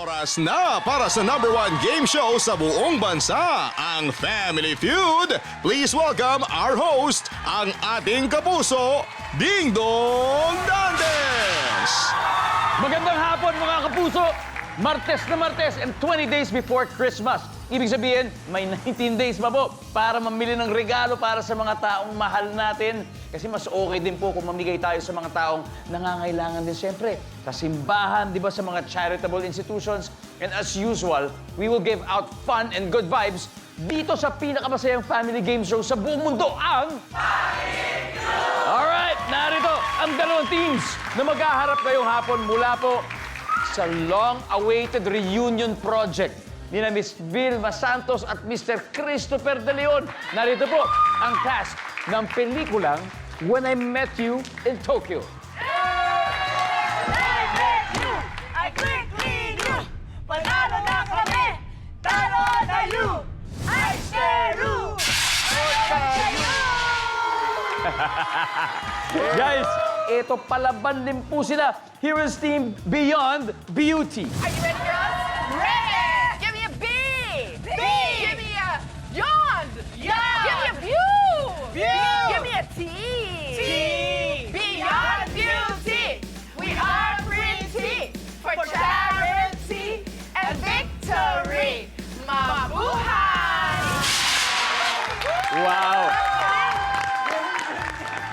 Oras na para sa #1 game show sa buong bansa, ang Family Feud. Please welcome our host, ang ating kapuso, Ding Dong Dantes! Magandang hapon mga kapuso! Martes na Martes and 20 days before Christmas. Ibig sabihin, may 19 days pa po para mamili ng regalo para sa mga taong mahal natin. Kasi mas okay din po kung mamigay tayo sa mga taong nangangailangan din siyempre. Sa simbahan, di ba, sa mga charitable institutions. And as usual, we will give out fun and good vibes dito sa pinakamasayang family game show sa buong mundo, ang... Alright, narito ang dalawang teams na maghaharap ngayong hapon mula po sa long-awaited reunion project ni na Miss Vilma Santos at Mr. Christopher De Leon. Narito po ang cast ng pelikulang When I Met You in Tokyo. I met you, I quickly knew. Panalo na kami, talo na you. I steru. Guys, ito palaban din po sila. Here is Team Beyond Beauty. Are you ready, girls? Ready! Give me a B! B! Give me a Yond! Yeah! Give me a View! View! Give me a T! T! Beyond Beauty! We are pretty for charity and victory! Mabuhay! Wow!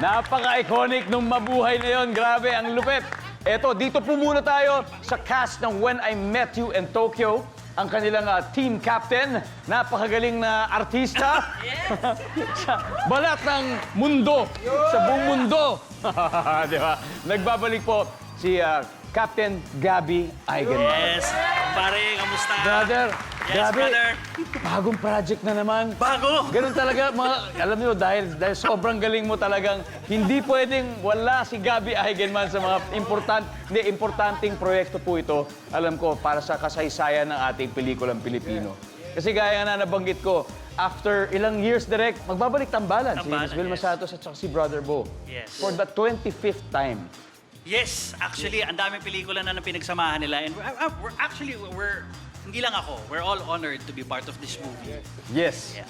Napaka-iconic nung mabuhay na yon. Grabe, ang lupit. Eto, dito po muna tayo sa cast ng When I Met You in Tokyo. Ang kanilang team captain, napakagaling na artista. Sa balat ng mundo, sa buong mundo. Di ba? Nagbabalik po si Captain Gabby Eigenman. Yes. Pare, kamusta? Brother, Yes, Gabby, brother. bagong project na naman. Bago. Ganun talaga, alam niyo, dahil sobrang galing mo talagang, hindi pwedeng wala si Gabby Eigenman sa mga importanteng proyekto po ito. Alam ko, para sa kasaysayan ng ating pelikulang Pilipino. Kasi gaya nga na nabanggit ko, after ilang years direct, magbabalik tambalan si Tambalan, Miss Vilma yes. Santos at saka si Brother Bo. Yes. For the 25th time. Yes, actually, ang daming pelikula na pinagsamahan nila. And we're hindi lang ako, we're all honored to be part of this movie. Yes. Yeah.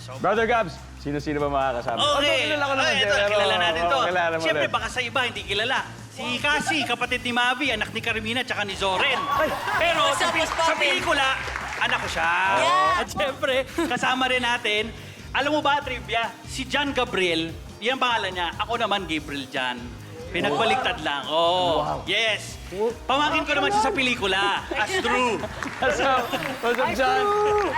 So, Brother Gabs, sino-sino ba makakasama? okay. Kilala ko naman. Ito, kilala natin to. Kilala mo Siyempre, rin. baka sa iba, hindi kilala. Si Cassie, kapatid ni Mavi, anak ni Carmina, tsaka ni Zoren. Pero sa pelikula, anak ko siya. At siyempre, kasama rin natin, alam mo ba, trivia, si John Gabriel, yan pangalan niya, ako naman Gabriel John. Pinagbaliktad lang. Oh, yes. Pamangkin ko naman siya sa pelikula. As true. What's up? What's up, John?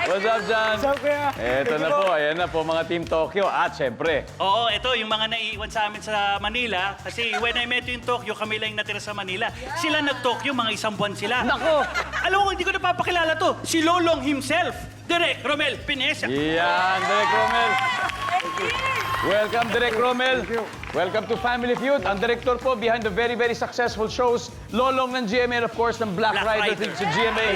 What's up, John? What's up, kuya? Eto na po, ayan na po mga Team Tokyo. At syempre, Oo, ito yung mga naiiwan sa amin sa Manila. Kasi when I met you in Tokyo, kami lang yung natira sa Manila. Sila nag-Tokyo, mga isang buwan sila. nako! Alam mo, hindi ko napapakilala to. Si Lolong himself, Direk Romel Pinesa. Yan, Direk Romel. Welcome, Direk Romel. Welcome to Family Feud. Ang director po behind the very, very successful shows, Lolong ng GMA, and of course, ng Black Black Rider Rider. sa GMA.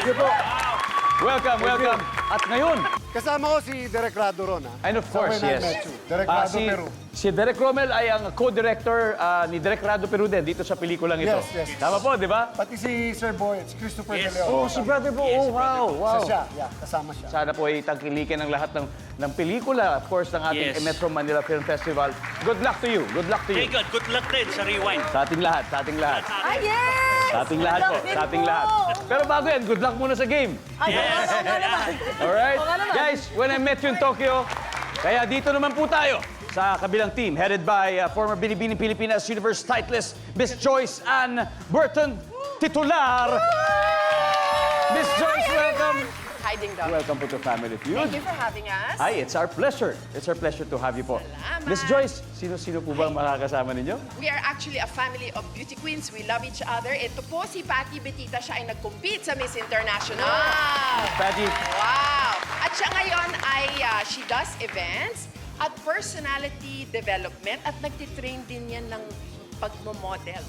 Welcome, welcome. At ngayon, Kasama ko si Derek Rado ron, ha? and of course, When I yes. Met You. Direk Rado Peru. Si Derek Romel ay ang co-director ni Direk Rado Peru din dito sa pelikulang ito. Yes, yes. Tama po, di ba? Pati si Sir Boy, si Christopher Yes. De Leon. Oh, si Brother po. Oh, wow, wow. Siya, kasama siya. Sana po ay tangkilikin ng lahat ng pelikula, of course, ng ating Yes. Metro Manila Film Festival. Good luck to you. Good luck to Okay, you. good. Good luck din sa Rewind. Sa ating lahat, sa ating lahat. Ah, yes! Sa ating lahat po, sa ating lahat. Pero bago yan, good luck muna sa game. Yes. Alright? Guys, When I Met You in Tokyo, kaya dito naman po tayo sa kabilang team, headed by former Binibining Pilipinas Universe titleist, Miss Joyce Ann Burton, titular. Miss Joyce, welcome. Hi, Ding Dong. Welcome po to Family Feud. Thank you for having us. Hi, it's our pleasure. It's our pleasure to have you po. Salamat. Miss Joyce, sino-sino po ba ang makakasama ninyo? We are actually a family of beauty queens. We love each other. Ito po si Patty Betita. Siya ay nag-compete sa Miss International. Patty, Wow! At siya ngayon ay she does events at personality development at nagtitrain din yan ng pagmamodel.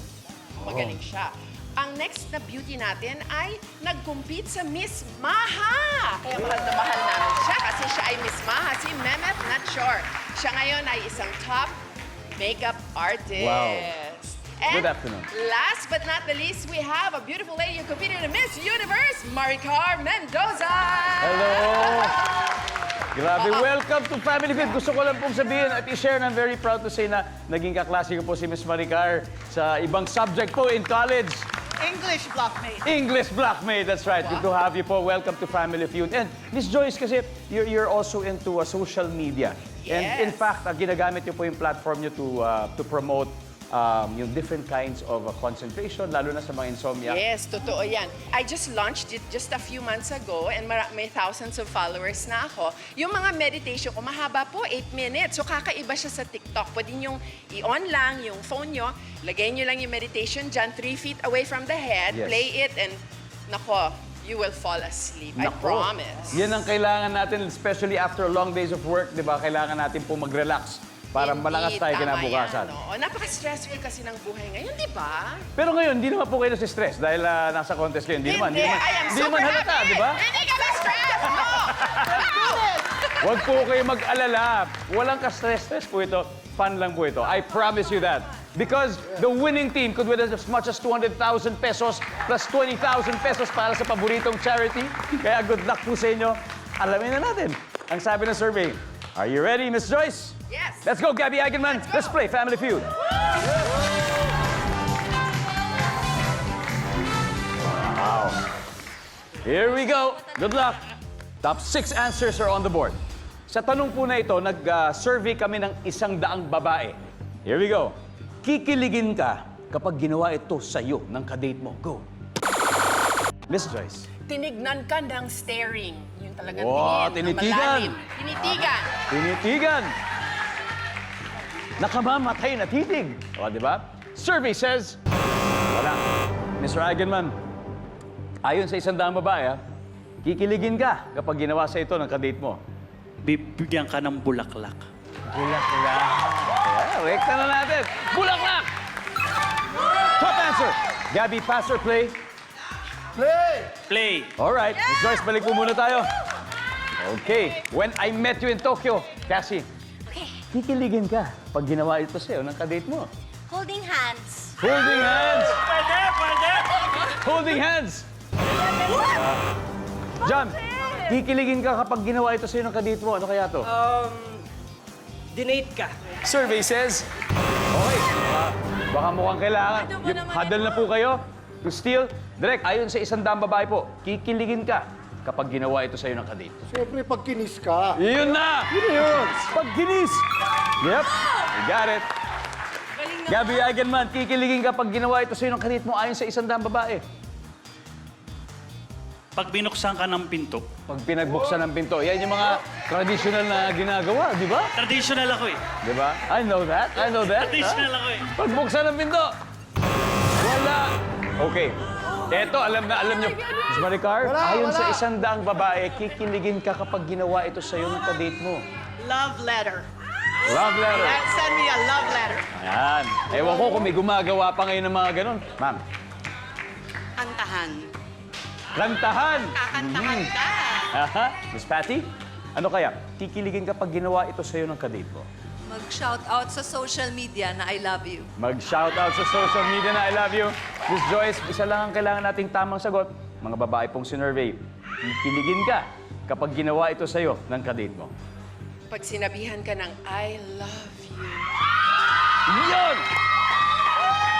Magaling siya. Ang next na beauty natin ay nag-compete sa Miss Maha. Kaya mahal na mahal namin siya kasi siya ay Miss Maha, si Mehmet Natshor. Siya ngayon ay isang top makeup artist. Wow. And Good afternoon. last but not the least, we have a beautiful lady who competed in Miss Universe, Maricar Mendoza. Hello! Grabe, welcome to Family Feud. Gusto ko lang pong sabihin at i-share na I'm very proud to say na naging kaklase ko po si Miss Maricar sa ibang subject po in college. English blockmate. English blockmate, that's right. Good to have you po. Welcome to Family Feud. And Miss Joyce, kasi you're also into social media. And in Yes. fact, ginamit niyo po yung platform niyo to promote yung different kinds of concentration, lalo na sa mga insomnia. Yes, totoo yan. I just launched it just a few months ago and may thousands of followers na ako. Yung mga meditation ko, mahaba po, 8 minutes. So kakaiba siya sa TikTok. Pwede nyo i-on lang yung phone nyo, lagay nyo lang yung meditation dyan, 3 feet away from the head, Yes. play it, and nako, you will fall asleep. I Nako, promise. Yan ang kailangan natin, especially after long days of work, di ba? Kailangan natin po mag-relax para malakas tayo Indeed, tama kinabukasan. yan, no? Napaka-stressful kasi ng buhay ngayon, di ba? Pero ngayon, hindi naman po kayo stress dahil nasa contest kayo. Hindi naman. I am Hindi super naman halata, happy. di ba? Hindi ka na-stress! No! Huwag po kayo mag-alala. Walang ka-stress po ito. Fun lang po ito. I promise you that. Because the winning team could win as much as 200,000 pesos plus 20,000 pesos para sa paboritong charity. Kaya good luck po sa inyo. Alamin na natin ang sabi ng survey. Are you ready, Miss Joyce? Yes. Let's go, Gabby Eigenman. Let's play Family Feud. Wow. Here we go. Good luck. Top 6 answers are on the board. Sa tanong po na ito, nag-survey kami ng 100 babae. Here we go. Kikiligin ka kapag ginawa ito sa'yo ng kadate mo. Go. Miss Joyce. Tinignan ka ng staring. Yung talagang Wow, tingin. na tinitigan. malalim. Tinitigan. Tinitigan. Nakamamatay na titig. O, di ba? Survey says, wala. Mr. Eigenman, ayon sa 100 babae, kikiligin ka kapag ginawa sa ito ng kadate mo. Bibigyan ka ng bulaklak. Bulaklak. Yeah, rekta na natin. Bulaklak! Top answer. Gabby, pass or play? Play! Play. Alright, Miss Joyce, balik po muna tayo. Okay, when I met you in Tokyo, Cassie, kikiligin ka pag ginawa ito sa'yo ng kadate mo. Holding hands. Holding hands! Pwede, pwede. Holding hands! Jam, kikiligin ka kapag ginawa ito sa'yo ng kadate mo. Ano kaya to? Dinate ka. Survey says, okay, baka mukhang kailangan. Huddle na po kayo to steal. Direct, ayon sa 100 babae po, kikiligin ka kapag ginawa ito sa'yo ng kadate. Siyempre, pag kinis ka. Yun na! Yun! Pag ginis! Yep, you got it. Gabby Eigenman, kikiligin ka pag ginawa ito sa'yo ng kadate mo ayon sa 100 babae. Pag binuksan ka ng pinto, Pag pinagbuksan ng pinto, yan yung mga traditional na ginagawa, di ba? traditional ako eh. Di ba? I know that. I know that. Traditional ako eh. Pagbuksan ng pinto, wala. Okay. Eto, alam niyo, Miss Maricar, ayon sa 100 babae, kikiligin ka kapag ginawa ito sa'yo ng kadate mo. Love letter. Love letter. Send me a love letter. Ayan. Ewan ko kung may gumagawa pa ngayon ng mga ganun. Ma'am, Kantahan. kantahan. Kakantahan ka. Aha. Miss Patty, ano kaya? Kikiligin ka pag ginawa ito sa'yo ng kadate mo. Mag-shout out sa social media na I love you. Mag-shoutout sa social media na I love you. Miss Joyce, isa lang ang kailangan nating tamang sagot. Mga babae pong sinurvey, kikiligin ka kapag ginawa ito sa'yo ng kadate mo. Pag sinabihan ka ng I love you. Yun!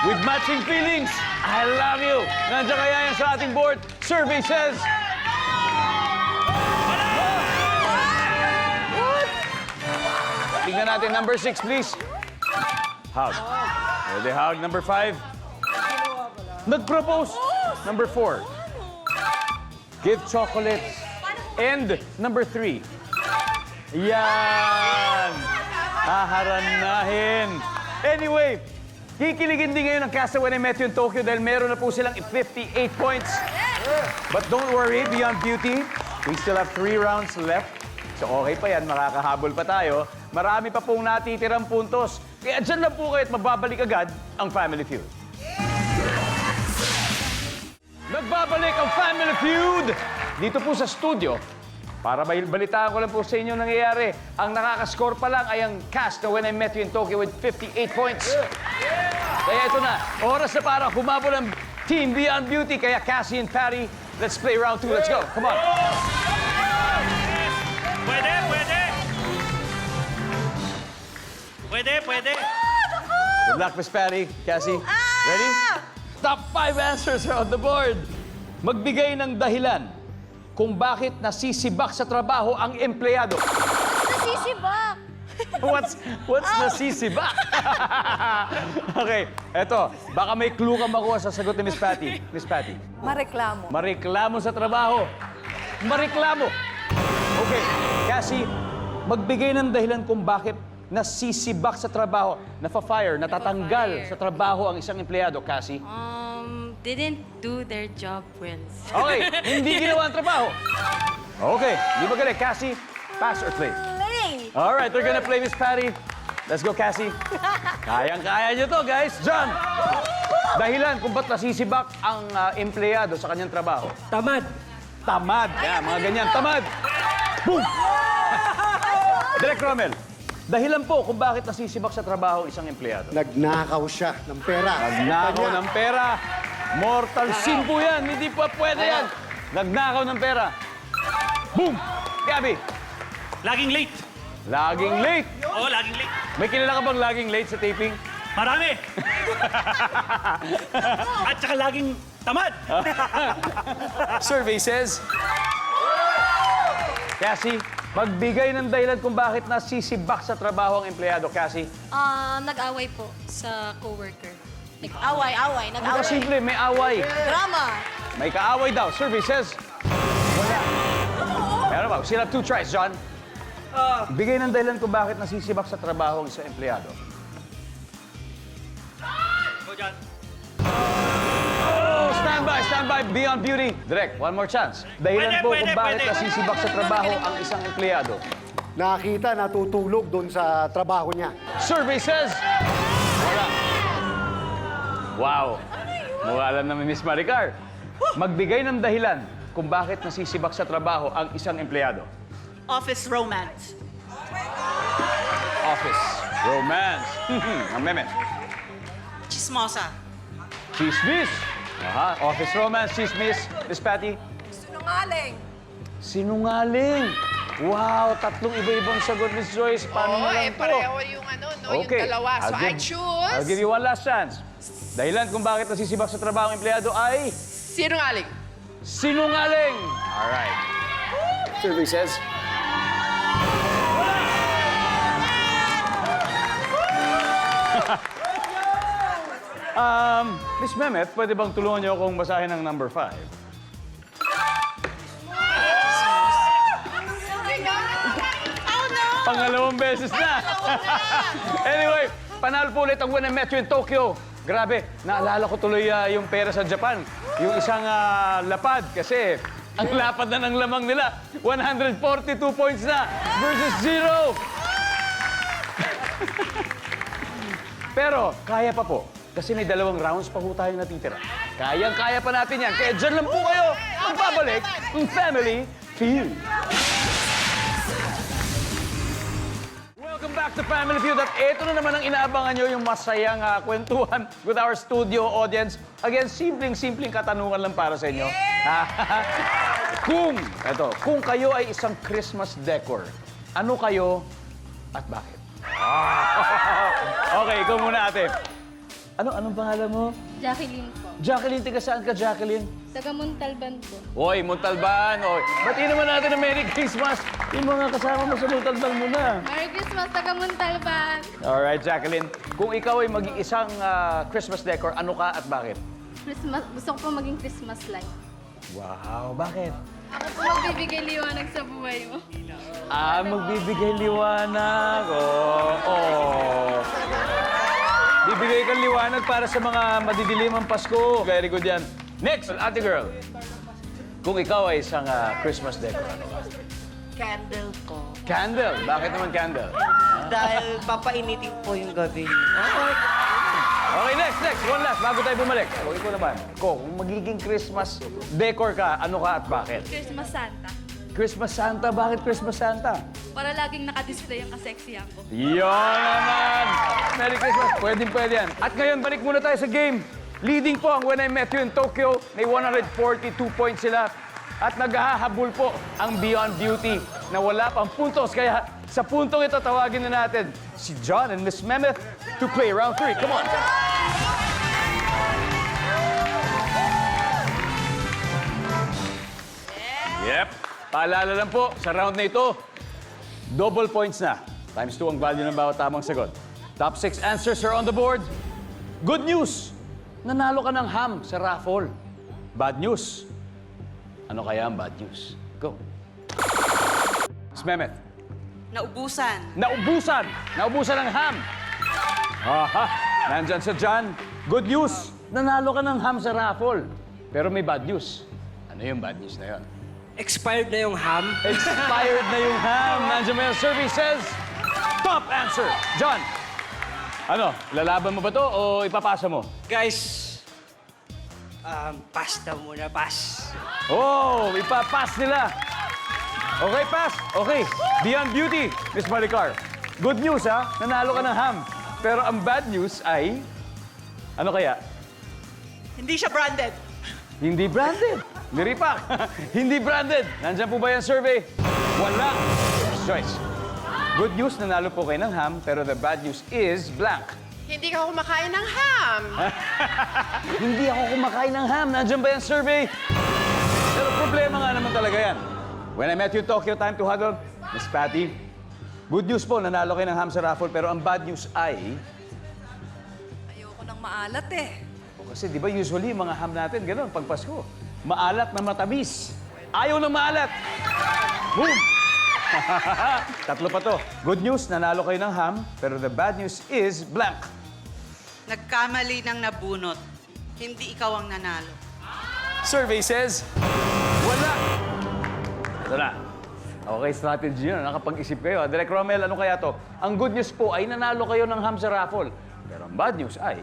With matching feelings, I love you. Nandiyan kaya yan sa ating board. Survey says... Tingnan natin, number 6, please. Hug. Ready, hug. Number 5. Nag-propose. Number 4. Give chocolates. And number 3. Yan! Haharanahin. Anyway, kikiligin din ngayon ang Castaway na Met You in Tokyo dahil meron na po silang 58 points. But don't worry, Beyond Beauty, we still have 3 rounds left. So okay pa yan, makakahabol pa tayo. Marami pa pong natitirang puntos. Kaya dyan lang po kayo at mababalik agad ang Family Feud. Nagbabalik ang Family Feud dito po sa studio. Para balitaan ko lang po sa inyo nangyayari. Ang nakakascore pa lang ay ang cast na When I Met You in Tokyo with 58 points. Kaya ito na, oras na para humabol ang Team Beyond Beauty. Kaya Cassie and Patty, let's play round 2. Let's go. Come on. Pwede, pwede. Pwede, pwede. Good luck, Miss Patty. Cassie, ready? Top 5 answers are on the board. Magbigay ng dahilan kung bakit nasisibak sa trabaho ang empleyado. Nasisibak. What's nasisibak? Okay, eto. Baka may clue ka makuha sa sagot ni Miss Patty. Miss Patty. Mareklamo. Mareklamo sa trabaho. Mareklamo. Okay, Cassie, magbigay ng dahilan kung bakit nasisibak sa trabaho, nafa-fire, natatanggal sa trabaho ang isang empleyado, Cassie. Didn't do their job well. Okay, hindi ginawa ang trabaho. Okay, di ba galing? Cassie, pass or play? Play. All right, we're gonna play Miss Patty. Let's go, Cassie. Kayang-kaya nyo to, guys. John! Dahilan kung ba't nasisibak ang empleyado sa kanyang trabaho. Tamad. Tamad. Yan, mga ganyan. Tamad. Boom! Direk Romel, dahilan po kung bakit nasisibak sa trabaho ang isang empleyado. Nagnakaw siya ng pera. Nagnakaw ng pera. Mortal sin po yan. Hindi pa pwede yan. Nagnakaw ng pera. Boom! Gabi, Laging late. laging late. Oo, laging late. May kilala ka bang laging late sa taping? Marami. At saka laging tamad. Survey says... Cassie, magbigay ng dahilan kung bakit nasisibak sa trabaho ang empleyado, Cassie. Nag-away po sa coworker. Away. Ano Nag-away. simple, may away. Drama. May kaaway daw. Survey says... Wala. Meron ba? Sila 2 tries, John. Bigay ng dahilan kung bakit nasisibak sa trabaho ang isang empleyado. Go, John. Oh, stand by, Beyond Beauty. Direk, one more chance. Dahilan Pwede, po pwede, kung bakit pwede. nasisibak sa trabaho ang isang empleyado. Nakita, natutulog doon sa trabaho niya. Survey says... Wala. Wow. Mukha alam naman, Miss Maricar. Magbigay ng dahilan kung bakit nasisibak sa trabaho ang isang empleyado. Office romance. Office. Romance. Ang meme. Chismosa. Chismis. Aha. Office romance, chismis. Miss Patty. Sinungaling. Sinungaling. Wow, tatlong iba-ibang sagot, Miss Joyce. Paano Oo, na lang to? pareho yung yung dalawa. So I choose... I'll give you one last chance. Dahilan kung bakit nasisibak sa trabaho ang empleyado ay... Sinungaling. Sinungaling! Alright. Survey says... Miss Mehmet, pwede bang tulungan niyo akong basahin ang number 5? Pangalawang beses na. Anyway, panalo po ulit ang Win and Metro in Tokyo. Grabe, naalala ko tuloy yung pera sa Japan. Yung isang lapad kasi ang lapad na ng lamang nila. 142 points na versus 0. Pero kaya pa po. Kasi may 2 rounds pa po tayong natitira. Kayang-kaya pa natin yan. Kaya dyan lang po kayo magbabalik ang Family Feud. Welcome back to Family Feud. At ito na naman ang inaabangan nyo, yung masayang kwentuhan with our studio audience. Again, simpleng-simpleng katanungan lang para sa inyo. Kung kayo ay isang Christmas decor, ano kayo at bakit? Okay, ikaw muna, ate. Anong pangalan mo? Jacqueline po. Jacqueline, taga saan ka, Jacqueline? Taga Montalban po. Oy, Montalban. Oy, batiin naman natin ang Merry Christmas. Yung mga kasama mo sa Montalban muna. Merry Christmas, taga Montalban. Alright, Jacqueline. Kung ikaw ay mag-iisang Christmas decor, ano ka at bakit? Christmas, gusto ko po maging Christmas light. Wow, bakit? Ako po magbibigay liwanag sa buhay mo. Magbibigay liwanag. Oh. Bibigay kang liwanag para sa mga madidilim ang Pasko. Very good yan. Next, ate girl. Kung ikaw ay isang Christmas decor, ano ka? Candle po. Candle. Bakit naman candle? Dahil papainitin po yung gabi. Okay, next. One last, bago tayo bumalik. O, ikaw naman. Kung magiging Christmas decor ka, ano ka at bakit? Christmas Santa. Christmas Santa. Bakit Christmas Santa? Para laging nakadisplay ang kaseksihan ko. Yon naman! Merry Christmas! Pwede yan. At ngayon, balik muna tayo sa game. Leading po ang When I Met You in Tokyo. May 142 points sila. At naghahabol po ang Beyond Beauty na wala pang puntos. Kaya sa puntong ito, tawagin na natin si John and Miss Mehmet to play round 3. Come on! Yep. Paalala lang po, sa round na ito, double points na. Times 2 ang value ng bawat tamang sagot. Top 6 answers are on the board. Good news! Nanalo ka ng ham sa raffle. Bad news. Ano kaya ang bad news? Go. Miss Mehmet. Naubusan. Naubusan! Naubusan ng ham. Aha! Nandyan sa John. Good news! Nanalo ka ng ham sa raffle. Pero may bad news. Ano yung bad news na yun? Expired na yung ham. Expired na yung ham. Nandiyan mo yung survey says, top answer. John, ano, lalaban mo ba to o ipapasa mo? Guys, pass daw muna, pass. Oh, ipapass nila. Okay, pass. Okay. Beyond Beauty, Miss Maricar. Good news, ha? Nanalo ka ng ham. Pero ang bad news ay, ano kaya? Hindi siya branded. Hindi branded. Niripak. Hindi branded. Nandiyan po ba yung survey? Wala. Choice. Good news, nanalo po kayo ng ham, pero the bad news is blank. Hindi ka kumakain ng ham. Hindi ako kumakain ng ham. Nandiyan ba yung survey? Pero problema nga naman talaga yan. When I Met You in Tokyo, time to huddle. Miss Patty, good news po, nanalo kayo ng ham sa raffle, pero ang bad news ay... Ayoko nang maalat eh. Kasi di ba usually mga ham natin, gano'n, pag Pasko. Maalat na matamis. Ayaw na maalat. Boom! Tatlo pa to. Good news, nanalo kayo ng ham, pero the bad news is blank. Nagkamali ng nabunot. Hindi ikaw ang nanalo. Survey says, wala. Ito na. Okay, strategy yun. Nakapag-isip kayo. Direk Romel, ano kaya to? Ang good news po ay nanalo kayo ng ham sa raffle. Pero ang bad news ay...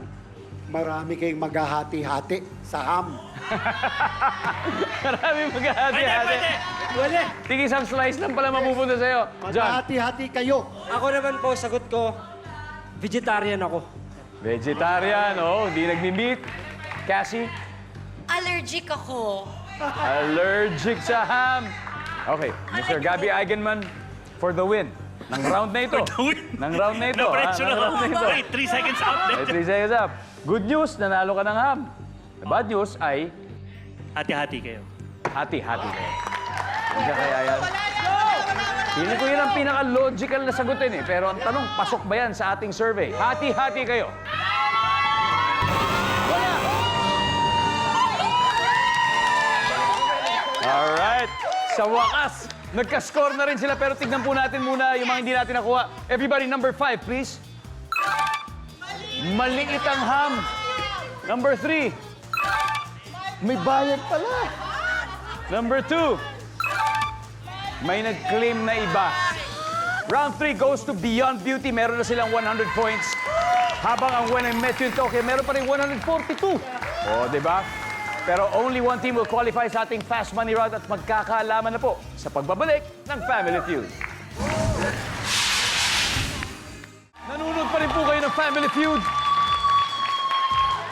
Marami kayong maghahati-hati sa ham. Marami maghahati-hati. Wala. Tingin isang slice lang pala mapupunta sa'yo. John. Maghahati-hati kayo. Ako naman po, sagot ko, vegetarian ako. Vegetarian, oh, hindi nagmi-meat. Cassie, Allergic ako. allergic sa ham. Okay, Mr. Gabby Eigenman for the win. Ng round na ito. Ng round na ito. Diretso Ng na round na ito. Wait, 3 seconds out. Ay, 3 seconds up. Good news, nanalo ka ng ham. The bad news ay Hati-hati kayo. hati-hati kayo. Hindi kaya yan. Pili ko yun ang pinaka-logical na sagutin eh. Pero ang tanong, pasok ba yan sa ating survey? Hati-hati kayo. Wala! Alright. Sa wakas, nagka-score na rin sila. Pero tignan po natin muna yung mga hindi natin nakuha. Everybody, number 5, please. Maliit ang ham. Number 3. May bayad pala. Number 2. May nag-claim na iba. Round 3 goes to Beyond Beauty. Meron na silang 100 points. Habang ang When I Met You in Tokyo, meron pa rin 142. O, di ba? Pero only one team will qualify sa ating Fast Money Round at magkakaalaman na po sa pagbabalik ng Family Feud. Nanonood pa rin po kayo ng Family Feud.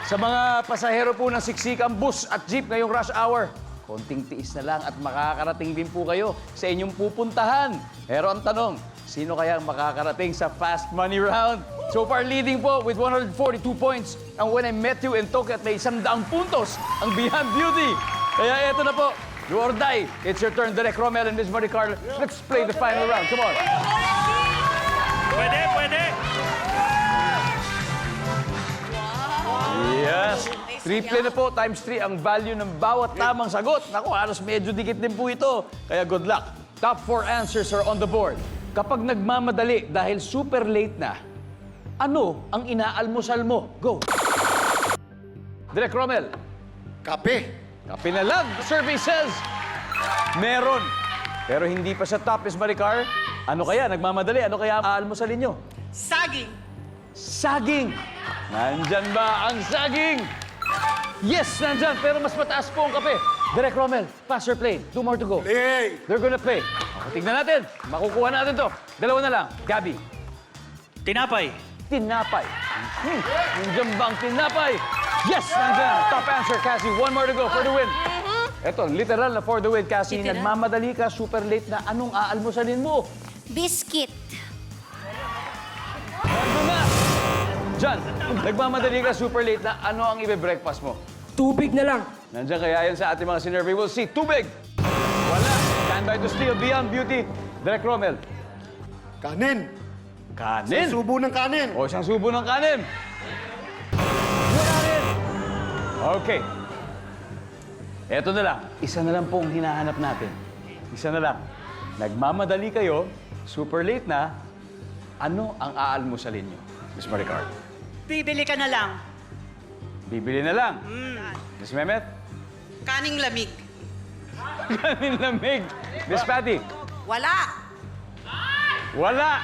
Sa mga pasahero po ng siksikang bus at jeep ngayong rush hour, konting tiis na lang at makakarating din po kayo sa inyong pupuntahan. Pero ang tanong, sino kaya ang makakarating sa Fast Money Round? So far leading po with 142 points ang When I Met You in Tokyo at may 100 puntos ang Beyond Beauty. Kaya eto na po, do or die. It's your turn, Direk Romel and Ms. Maricar. Let's play the final round. Come on. Pwede, pwede. Yes. Triple na po, times 3 ang value ng bawat tamang sagot. Naku, halos medyo dikit din po ito. Kaya good luck. Top 4 answers are on the board. Kapag nagmamadali dahil super late na, ano ang inaalmusal mo? Go. Direk Romel. Kape. Kape na lang. Survey says, meron. Pero hindi pa sa top, Ms. Maricar. Ano kaya? Nagmamadali. Ano kaya aalmusalin nyo? Saging. Saging. Nandyan ba ang saging? Yes, nandyan. Pero mas mataas po ang kape. Direk Romel, pass or play? 2 more to go. Play! They're gonna play. Okay, tignan natin. Makukuha natin to. Dalawa na lang. Gabi, Tinapay. tinapay. Nandiyan ba ang tinapay? Yes! Nandiyan. Top answer, Cassie. 1 more to go for the win. Ito, literal na for the win, Cassie. Literal? Nagmamadali ka, super late na. Anong aalmusalin mo? Biscuit. Ano na? John, nagmamadali ka, super late na. Ano ang ibe-breakfast mo? Tubig na lang. Nandiyan kaya yan sa ating mga sinurvey. We'll see. Tubig! Wala. Stand by to steal. Beyond Beauty. Direk Romel. Kanin! Kanin. Subo ng kanin! O, isang subo ng kanin. Wala rin. Okay. Eto na lang. Isa na lang pong hinahanap natin. Isa na lang. Nagmamadali kayo, super late na. Ano ang aalmusalin nyo? Miss Maricar. Bibili ka na lang. Bibili na lang. Miss Mehmet? Kaning lamig. Kanin lamig. Miss Patty? Wala. Wala.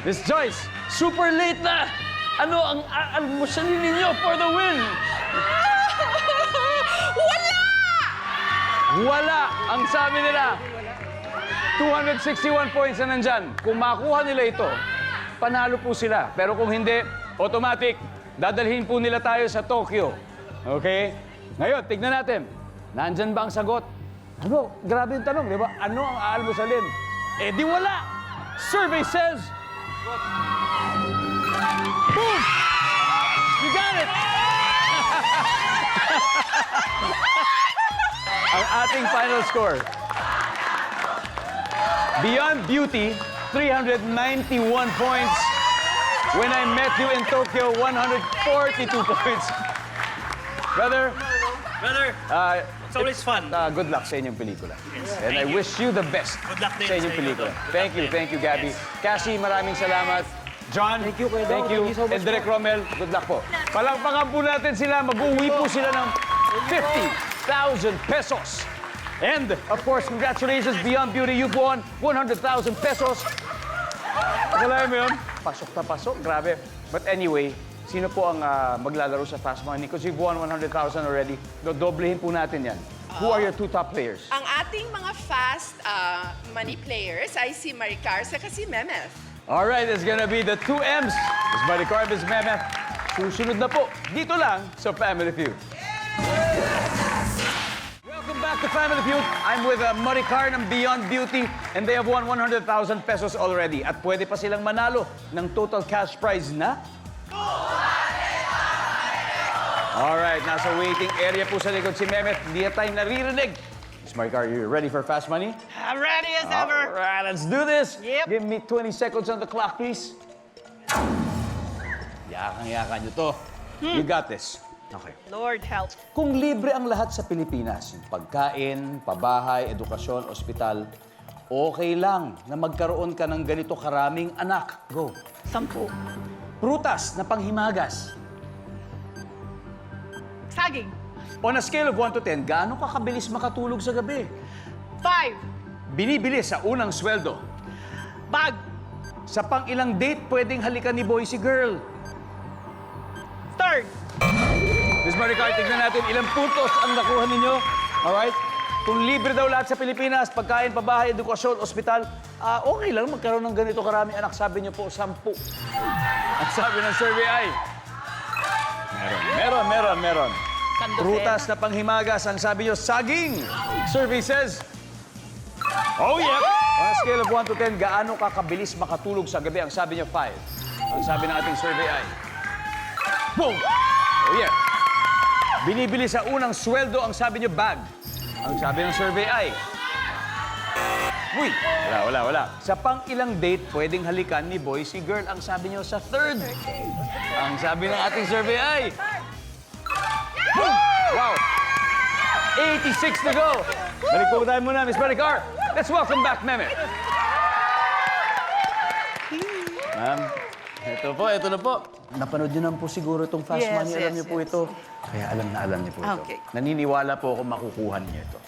Miss Joyce? Super late na. Ano ang aalmusalin ninyo for the win? Wala! Ang sabi nila, 261 points na nandyan. Kung makuha nila ito, panalo po sila. Pero kung hindi, automatic, dadalhin po nila tayo sa Tokyo. Okay? Ngayon, tignan natin. Nandyan ba ang sagot? Ano? Grabe yung tanong, di ba? Ano ang aalmusalin? Eh di wala! Survey says... Boom! You got it! Ang ating final score. Beyond Beauty, 391 points. When I Met You in Tokyo, 142 points. Brother, It's always fun. good luck sa inyong pelikula. And I wish you the best Good luck din sa inyong sa inyo, pelikula. Tol. Thank you, Gabby. Cassie, maraming salamat. John, Thank you, Kuya Dong. thank you. Thank you so much And Direk Romel, good luck po. Palakpakan po natin sila. Mag-uwi po sila ng 50,000 pesos. And, of course, congratulations, Beyond Beauty. You've won 100,000 pesos. Akalain mo yun? Pasok na pasok. Grabe. But anyway, sino po ang maglalaro sa Fast Money? Because you've won 100,000 already. Doblehin po natin yan. Who are your 2 top players? Ang ating mga fast money players ay si Maricar at si Memeth. All right, it's gonna be the 2 M's. Miss Maricar, Miss Mehmet. Susunod na po. Dito lang sa Family Feud. Welcome back to Family Feud. I'm with Maricar ng Beyond Beauty and they have won 100,000 pesos already. At pwede pa silang manalo ng total cash prize na... All right, nasa waiting area po sa likod si Mehmet. Hindi na tayo naririnig. Miss Maricar, you ready for Fast Money? I'm ready as ever. All right, let's do this. Yep. Give me 20 seconds on the clock, please. Yakang-yakan nyo to. You got this. Okay. Lord help. Kung libre ang lahat sa Pilipinas, yung pagkain, pabahay, edukasyon, ospital, okay lang na magkaroon ka ng ganito karaming anak. Go. 10. Prutas na panghimagas. Saging. On a scale of 1 to 10, gaano ka kabilis makatulog sa gabi? 5. Binibili sa unang sweldo. Bag. Sa pang-ilang date, pwedeng halikan ni boy si girl. 3rd. Miss Maricar, tignan natin ilang puntos ang nakuha ninyo. Alright? Kung libre daw lahat sa Pilipinas, pagkain, pabahay, edukasyon, ospital, okay lang magkaroon ng ganito karami anak. Sabi niyo po, 10. At sabi ng survey ay... Meron. Prutas na panghimagas, ang sabi niyo, saging. Survey says... Oh, yeah! On a scale of 1 to 10, gaano ka kabilis makatulog sa gabi? Ang sabi niyo, 5. Ang sabi ng ating survey ay... Boom! Oh, yeah. Binibili sa unang sweldo, ang sabi niyo, bag. Ang sabi ng survey ay... Uy! Wala. Sa pang-ilang date, pwedeng halikan ni boy si girl. Ang sabi niyo sa 3rd. Ang sabi ng ating survey ay... Boom! Wow! 86 to go. Balik po tayo muna, Miss Maricar. Let's welcome back, Mehmet. Ma'am, ito na po. Napanood niyo naman po siguro itong Fast Yes, Money. Alam yes, niyo po yes. ito. Kaya alam niyo po ito. Okay. Naniniwala po ako makukuha niyo ito.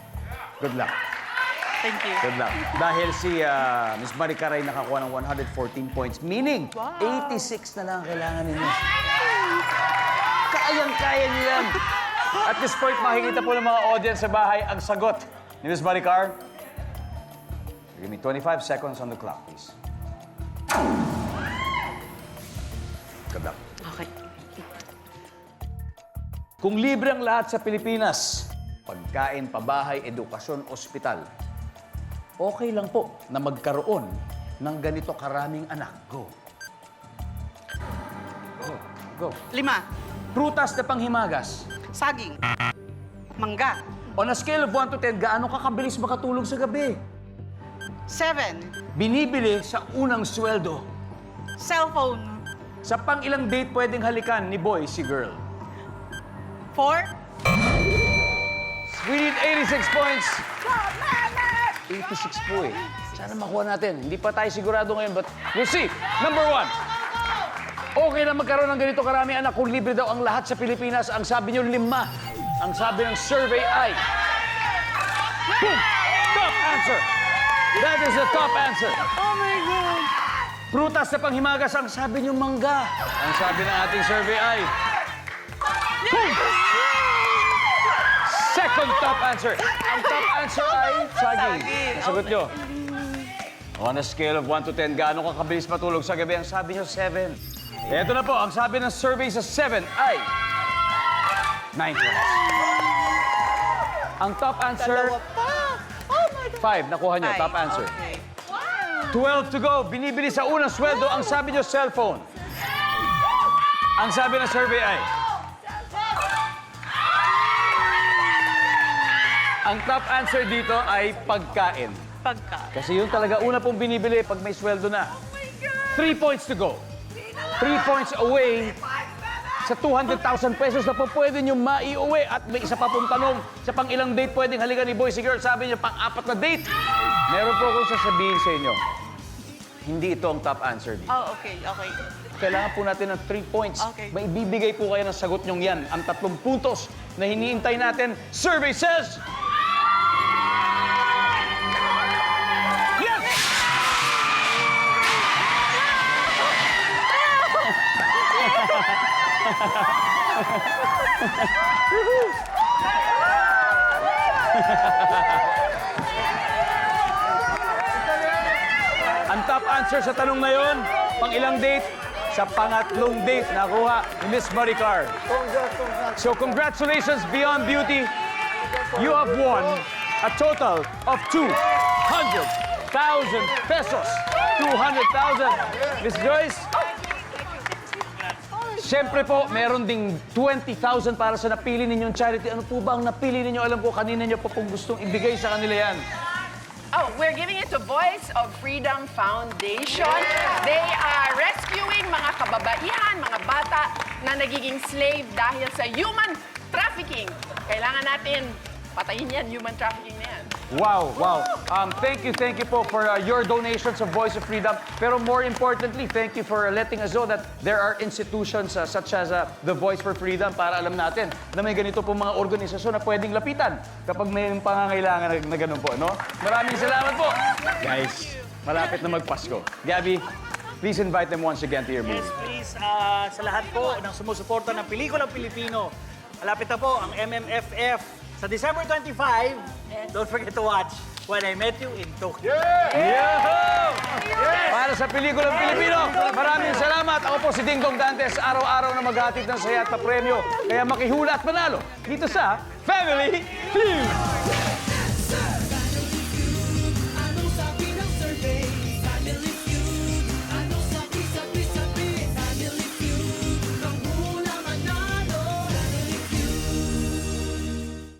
Good luck. Thank you. Good luck. Dahil si Miss Maricar ay nakakuha ng 114 points. Meaning, 86 na lang ang kailangan ninyo. Kayang-kaya niyo yan. At this point, makikita po ng mga audience sa bahay ang sagot ni Miss Maricar. Give me 25 seconds on the clock, please. Good luck. Okay. Kung libre ang lahat sa Pilipinas, pagkain, pabahay, edukasyon, ospital, okay lang po na magkaroon ng ganito karaming anak. Go. Go. 5. Prutas na panghimagas. Saging. Mangga. On a scale of 1 to 10, gaano ka kabilis makatulog sa gabi? 7. Binibili sa unang sweldo. Cellphone. Sa pang-ilang date pwedeng halikan ni boy si girl? 4. We need 86 points. 86 po eh. Sana makuha natin. Hindi pa tayo sigurado ngayon, but we'll see. Number 1. Okay na magkaroon ng ganito karami anak kung libre daw ang lahat sa Pilipinas. Ang sabi niyo 5. Ang sabi ng survey ay... Boom! Top answer! That is the top answer. Oh my God! Prutas na panghimagas, ang sabi niyo mangga. Ang sabi ng ating survey ay... Boom! Second top answer. Ang top answer ay saging. Nasagot niyo. On a scale of 1 to 10, gaano ka kabilis matulog sa gabi? Ang sabi niyo 7. Ito na po, ang sabi ng survey sa 7 ay... 9 points. Ang top answer... 5. Nakuha niyo, top answer. Okay. 12 to go. Binibili sa unang sweldo. Ang sabi niyo, cellphone. Ang sabi ng survey ay... Ang top answer dito ay pagkain. Pagka. Kasi yun talaga una pong binibili pag may sweldo na. 3 points to go. 3 points away sa 200,000 pesos na po pwede nyo maiuwi. At may isa pa pong tanong, sa pang ilang date pwedeng halikan ni boy si girl? Sabi niya, pang-4 na date. Meron po akong sasabihin sa inyo. Hindi ito ang top answer dito. Oh, okay, okay. Kailangan po natin ng 3 points. Okay. May ibibigay po kayo ng sagot nyong yan. Ang 3 puntos na hiniintay natin. Survey says... Yes! Ang top answer sa tanong na yon, pang ilang date? Sa pangatlong date nakuha ni Miss Maricar. So congratulations, Beyond Beauty. You have won a total of 200,000 pesos. 200,000. Miss Joyce, siyempre po, meron ding 20,000 para sa napili ninyong charity. Ano po ba ang napili ninyo? Alam ko, kanina nyo po pong gustong ibigay sa kanila yan. Oh, we're giving it to Voice of Freedom Foundation. They are rescuing mga kababaihan, mga bata na nagiging slave dahil sa human trafficking. Kailangan natin patayin yan, human trafficking na yan. Wow, wow. Thank you po for your donations of Voice of Freedom. Pero more importantly, thank you for letting us know that there are institutions such as the Voice for Freedom para alam natin na may ganito po mga organisasyon na pwedeng lapitan kapag may pangangailangan na ganun po, no? Maraming salamat po. Guys, malapit na magpasko. Gabby, please invite them once again to your movie. Yes, please. Sa lahat po ng sumusuporta ng pelikulang Pilipino, malapit na po ang MMFF. Sa December 25, don't forget to watch When I Met You in Tokyo. Yahoo! Para sa pelikulang Pilipino, maraming salamat. Ako po si Dingdong Dantes, araw-araw na maghatid ng saya at na premyo. Kaya makihula at manalo dito sa Family Feud!